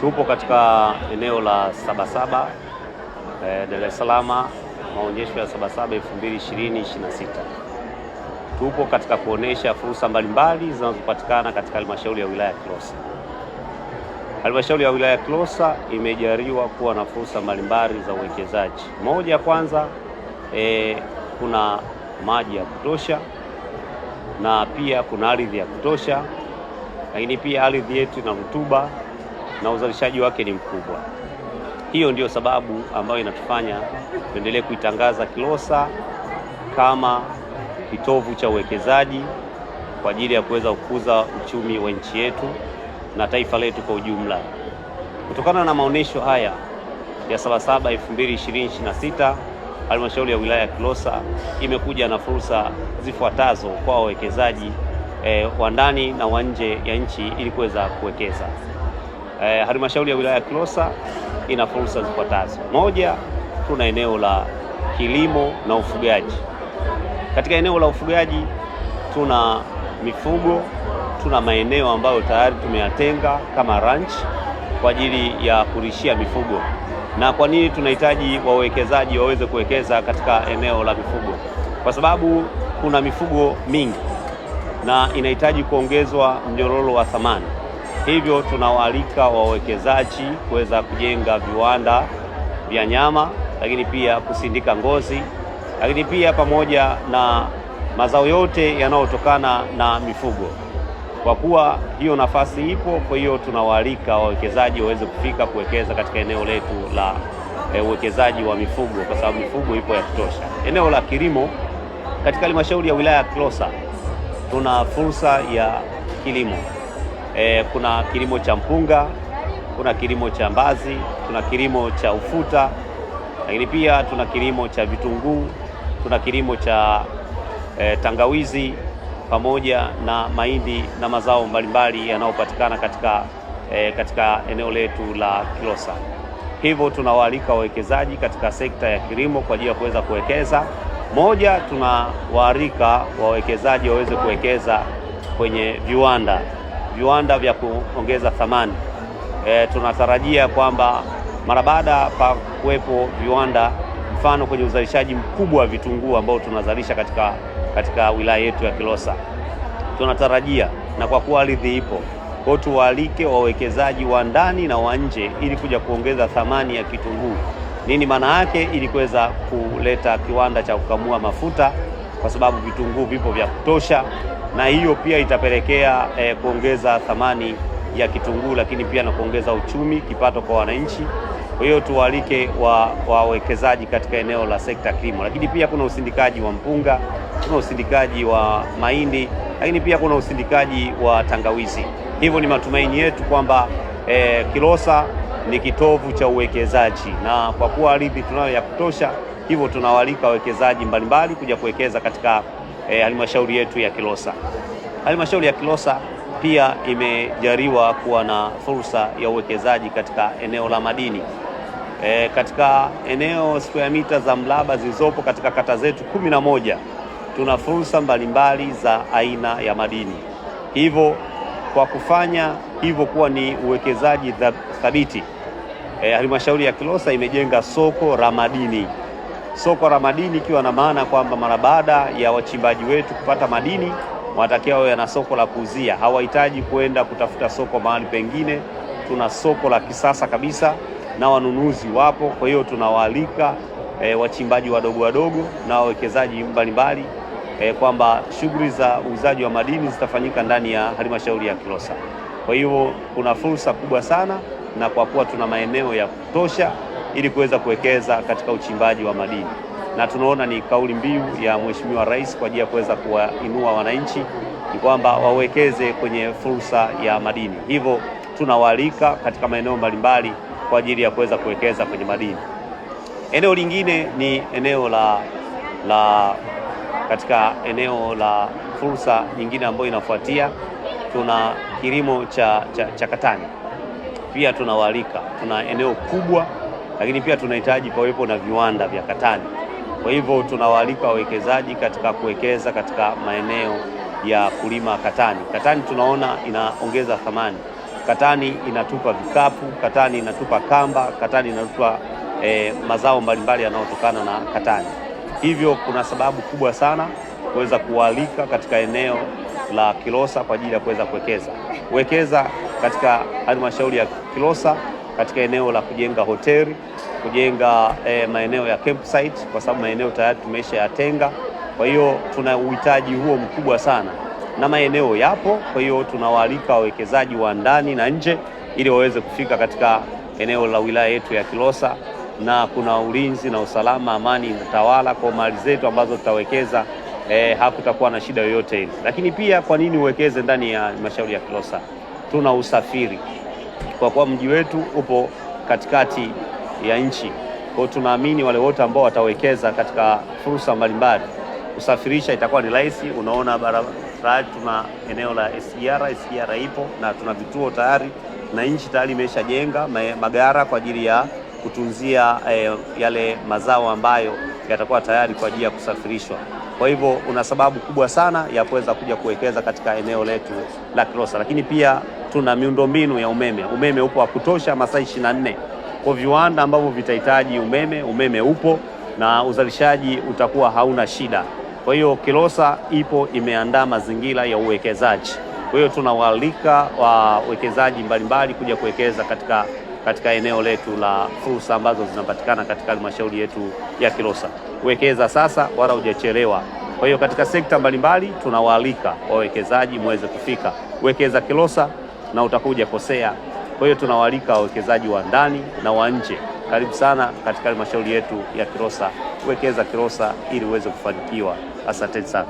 Tupo katika eneo la Sabasaba Dar es Salaam, maonyesho ya Sabasaba 2026. Tupo katika kuonesha fursa mbalimbali zinazopatikana katika halmashauri ya wilaya ya Kilosa. Halmashauri ya wilaya ya Kilosa imejaliwa kuwa na fursa mbalimbali za uwekezaji. Moja, kwanza kuna maji ya kutosha na pia kuna ardhi ya kutosha, lakini pia ardhi yetu ina rutuba na uzalishaji wake ni mkubwa. Hiyo ndio sababu ambayo inatufanya tuendelee kuitangaza Kilosa kama kitovu cha uwekezaji kwa ajili ya kuweza kukuza uchumi wa nchi yetu na taifa letu kwa ujumla. Kutokana na maonesho haya ya Sabasaba 2026, halmashauri ya wilaya ya Kilosa imekuja na fursa zifuatazo kwa wawekezaji wa ndani na wa nje ya nchi ili kuweza kuwekeza. Halmashauri ya wilaya ya Kilosa ina fursa zifuatazo. Moja, tuna eneo la kilimo na ufugaji. Katika eneo la ufugaji tuna mifugo, tuna maeneo ambayo tayari tumeyatenga kama ranch kwa ajili ya kulishia mifugo. Na kwa nini tunahitaji wawekezaji waweze kuwekeza katika eneo la mifugo? Kwa sababu kuna mifugo mingi na inahitaji kuongezwa mnyororo wa thamani. Hivyo tunawaalika wawekezaji kuweza kujenga viwanda vya nyama, lakini pia kusindika ngozi, lakini pia pamoja na mazao yote yanayotokana na mifugo. Kwa kuwa hiyo nafasi ipo, kwa hiyo tunawaalika wawekezaji waweze kufika kuwekeza katika eneo letu la uwekezaji wa mifugo, kwa sababu mifugo ipo ya kutosha. Eneo la kilimo, katika halmashauri ya wilaya ya Kilosa tuna fursa ya kilimo. Kuna kilimo cha mpunga, kuna kilimo cha mbazi, tuna kilimo cha ufuta, lakini pia tuna kilimo cha vitunguu, tuna kilimo cha tangawizi pamoja na mahindi na mazao mbalimbali yanayopatikana katika eneo letu la Kilosa. Hivyo tunawaalika wawekezaji katika sekta ya kilimo kwa ajili ya kuweza kuwekeza. Moja, tunawaalika wawekezaji waweze kuwekeza kwenye viwanda vya kuongeza thamani. Tunatarajia kwamba mara baada pa kuwepo viwanda, mfano kwenye uzalishaji mkubwa wa vitunguu ambao tunazalisha katika wilaya yetu ya Kilosa, tunatarajia, na kwa kuwa ardhi ipo, kwa tuwaalike wawekezaji wa ndani na wa nje ili kuja kuongeza thamani ya kitunguu. Nini maana yake? Ili kuweza kuleta kiwanda cha kukamua mafuta, kwa sababu vitunguu vipo vya kutosha, na hiyo pia itapelekea kuongeza thamani ya kitunguu, lakini pia na kuongeza uchumi, kipato kwa wananchi. Kwa hiyo tuwaalike wawekezaji katika eneo la sekta ya kilimo, lakini pia kuna usindikaji wa mpunga, kuna usindikaji wa mahindi, lakini pia kuna usindikaji wa tangawizi. Hivyo ni matumaini yetu kwamba Kilosa ni kitovu cha uwekezaji, na kwa kuwa ardhi tunayo ya kutosha, hivyo tunawaalika wawekezaji mbalimbali kuja kuwekeza katika halmashauri yetu ya Kilosa. Halmashauri ya Kilosa pia imejaliwa kuwa na fursa ya uwekezaji katika eneo la madini. Katika eneo square mita za mraba zilizopo katika kata zetu 11 tuna fursa mbalimbali za aina ya madini. Hivyo kwa kufanya hivyo kuwa ni uwekezaji thabiti, halmashauri ya Kilosa imejenga soko la madini. Soko la madini ikiwa na maana kwamba mara baada ya wachimbaji wetu kupata madini, wanatakiwa wawe na soko la kuuzia. Hawahitaji kwenda kutafuta soko mahali pengine. Tuna soko la kisasa kabisa na wanunuzi wapo. Kwa hiyo tunawaalika wachimbaji wadogo na wawekezaji mbalimbali kwamba shughuli za uuzaji wa madini zitafanyika ndani ya halmashauri ya Kilosa. Kwa hiyo kuna fursa kubwa sana, na kwa kuwa tuna maeneo ya kutosha ili kuweza kuwekeza katika uchimbaji wa madini, na tunaona ni kauli mbiu ya Mheshimiwa Rais kwa ajili ya kuweza kuwainua wananchi ni kwamba wawekeze kwenye fursa ya madini. Hivyo tunawaalika katika maeneo mbalimbali kwa ajili ya kuweza kuwekeza kwenye madini. Eneo lingine ni eneo katika eneo la fursa nyingine ambayo inafuatia, tuna kilimo cha katani. Pia tunawaalika, tuna eneo kubwa, lakini pia tunahitaji pawepo na viwanda vya katani. Kwa hivyo tunawaalika wawekezaji katika kuwekeza katika maeneo ya kulima katani. Katani tunaona inaongeza thamani. katani inatupa vikapu, katani inatupa kamba, katani inatupa mazao mbalimbali yanayotokana na katani. Hivyo kuna sababu kubwa sana kuweza kualika katika eneo la Kilosa kwa ajili ya kuweza kuwekeza katika halmashauri ya Kilosa katika eneo la kujenga hoteli, kujenga maeneo ya campsite, kwa sababu maeneo tayari tumesha yatenga. Kwa hiyo tuna uhitaji huo mkubwa sana na maeneo yapo. Kwa hiyo tunawaalika wawekezaji wa ndani na nje ili waweze kufika katika eneo la wilaya yetu ya Kilosa, na kuna ulinzi na usalama, amani inatawala kwa mali zetu ambazo tutawekeza. Hakutakuwa na shida yoyote ile. Lakini pia kwa nini uwekeze ndani ya halmashauri ya Kilosa? Tuna usafiri, kwa kuwa mji wetu upo katikati ya nchi. Kwa tunaamini wale wote ambao watawekeza katika fursa mbalimbali, kusafirisha itakuwa ni rahisi. Unaona barabara, tuna eneo la SGR ipo na tuna vituo tayari, na nchi tayari imeshajenga magara kwa ajili ya kutunzia yale mazao ambayo yatakuwa tayari kwa ajili ya kusafirishwa. Kwa hivyo una sababu kubwa sana ya kuweza kuja kuwekeza katika eneo letu la Kilosa. Lakini pia tuna miundombinu ya umeme. Umeme upo wa kutosha masaa 24. Kwa viwanda ambavyo vitahitaji umeme upo na uzalishaji utakuwa hauna shida. Kwa hiyo Kilosa imeandaa mazingira ya uwekezaji. Kwa hiyo tunawaalika wawekezaji mbalimbali kuja kuwekeza katika eneo letu la fursa ambazo zinapatikana katika halmashauri yetu ya Kilosa. Wekeza sasa, wala hujachelewa. Kwa hiyo katika sekta mbalimbali tunawaalika wawekezaji muweze kufika. Wekeza Kilosa na utakuja kosea. Kwa hiyo tunawaalika wawekezaji wa ndani na wa nje. Karibu sana katika halmashauri yetu ya Kilosa. Wekeza Kilosa ili uweze kufanikiwa. Asante sana.